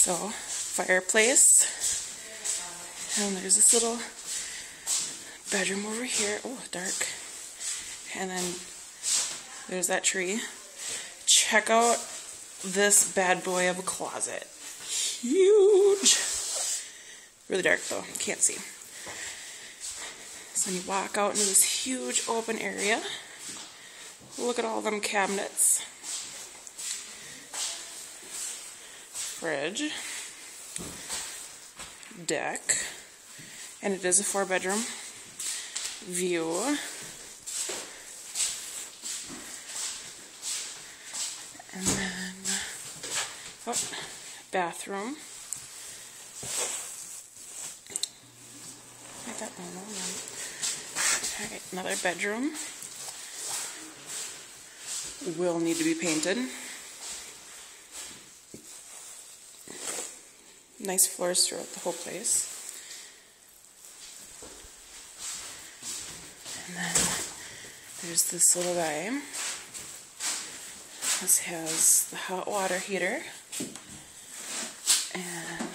So, fireplace. And there's this little bedroom over here. Oh, dark. And then there's that tree. Check out this bad boy of a closet. Huge. Really dark though, can't see. So you walk out into this huge open area. Look at all them cabinets. Fridge. Deck. And it is a 4-bedroom. View. And then, oh, bathroom. Like that one. Alright, another bedroom. Will need to be painted. Nice floors throughout the whole place. And then there's this little guy. This has the hot water heater. And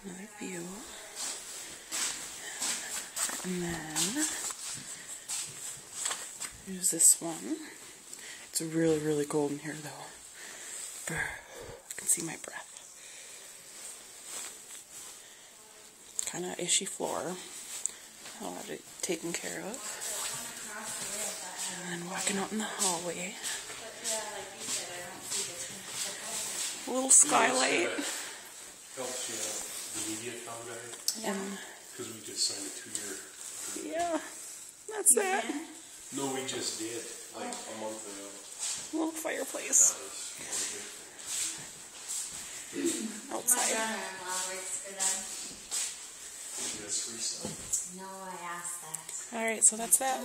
another view. And then there's this one. It's really, really cold in here though. I can see my breath. Kind of ishy floor. I'll have it taken care of. And then walking out in the hallway. A little skylight. Helps you the media contract. And Because we just signed a 2-year. yeah, that's that. No, we just did, like a month ago. Little fireplace outside. Is this free stuff? No, I asked that. Alright, so that's that.